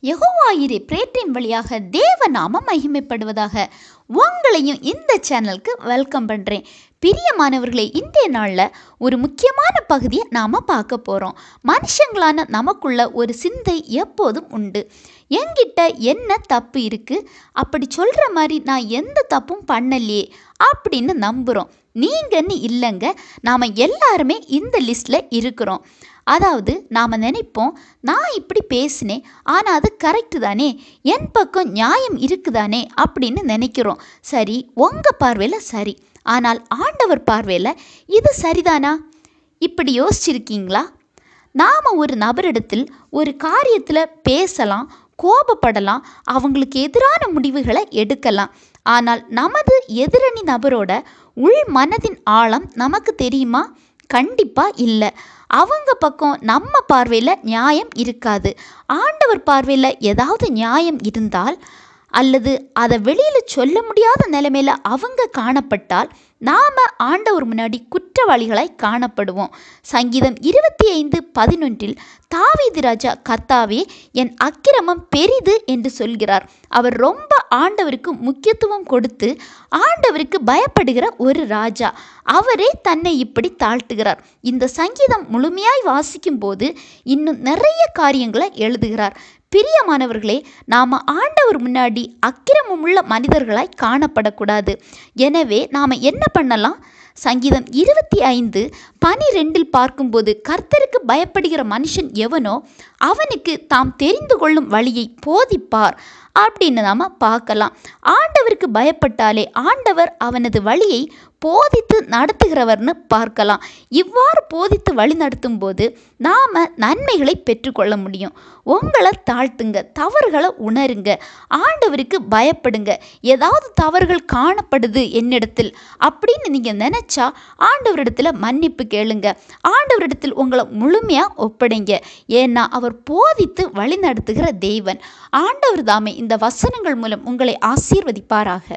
யெகோவாயிரே பிரேட்டின் வழியாக தேவநாமம் மகிமைப்படுவதாக. உங்களையும் இந்த சேனலுக்கு வெல்கம் பண்ணுறேன். பிரியமானவர்களே, இன்றைய நாளில் ஒரு முக்கியமான பகுதியை நாம் பார்க்க போகிறோம். மனுஷங்களான நமக்குள்ள ஒரு சிந்தை எப்போதும் உண்டு. என்கிட்ட என்ன தப்பு இருக்குது, அப்படி சொல்கிற மாதிரி நான் எந்த தப்பும் பண்ணலையே அப்படின்னு நம்புகிறோம். நீங்கன்னு இல்லைங்க, நாம் எல்லாருமே இந்த லிஸ்ட்டில் இருக்கிறோம். அதாவது நாம் நினைப்போம், நான் இப்படி பேசினேன், ஆனால் அது கரெக்டு தானே, என் பக்கம் நியாயம் இருக்குதானே அப்படின்னு நினைக்கிறோம். சரி, உங்கள் பார்வையில் சரி, ஆனால் ஆண்டவர் பார்வையில் இது சரிதானா? இப்படி யோசிச்சிருக்கீங்களா? நாம் ஒரு நபரிடத்தில் ஒரு காரியத்தில் பேசலாம், கோபப்படலாம், அவங்களுக்கு எதிரான முடிவுகளை எடுக்கலாம். ஆனால் நமது எதிரணி நபரோட உள் மனதின் ஆழம் நமக்கு தெரியுமா? கண்டிப்பாக இல்லை. அவங்க பக்கம் நம்ம பார்வையில் நியாயம் இருக்காது. ஆண்டவர் பார்வையில் ஏதாவது நியாயம் இருந்தால், அல்லது அதை வெளியில் சொல்ல முடியாத நிலைமையில் அவங்க காணப்பட்டால், நாம் ஆண்டவர் முன்னாடி குற்றவாளிகளாய் காணப்படுவோம். சங்கீதம் 25:11 தாவீது ராஜா, கர்த்தாவே, என் அக்கிரமம் பெரிது என்று சொல்கிறார். அவர் ரொம்ப ஆண்டவருக்கு முக்கியத்துவம் கொடுத்து ஆண்டவருக்கு பயப்படுகிற ஒரு ராஜா. அவரே தன்னை இப்படி தாழ்த்துகிறார். இந்த சங்கீதம் முழுமையாய் வாசிக்கும் போது இன்னும் நிறைய காரியங்களை எழுதுகிறார். பிரியமானவர்களே, நாம் ஆண்டவர் முன்னாடி அக்கிரமமுள்ள மனிதர்களாய் காணப்படக்கூடாது. எனவே நாம் என்ன பண்ணலாம்? சங்கீதம் 25:12 பார்க்கும்போது, கர்த்தருக்கு பயப்படுகிற மனுஷன் எவனோ அவனுக்கு தாம் தெரிந்து கொள்ளும் வழியை போதிப்பார் அப்படின்னு நாம் பார்க்கலாம். ஆண்டவருக்கு பயப்பட்டாலே ஆண்டவர் அவனது வழியை போதித்து நடத்துகிறவர்னு பார்க்கலாம். இவ்வாறு போதித்து வழி நடத்தும் போது நாம் நன்மைகளை பெற்றுக்கொள்ள முடியும். உங்களை தாழ்த்துங்க, தவறுகளை உணருங்க, ஆண்டவருக்கு பயப்படுங்க. ஏதாவது தவறுகள் காணப்படுது என்னிடத்தில் அப்படின்னு நீங்கள் நினச்சா ஆண்டவரிடத்தில் மன்னிப்பு கேளுங்க. ஆண்டவரிடத்தில் உங்களை முழுமையாக ஒப்படைங்க. ஏன்னா அவர் போதித்து வழி நடத்துகிற தேவன். ஆண்டவர் தாமே இந்த வசனங்கள் மூலம் உங்களை ஆசீர்வதிப்பாராக.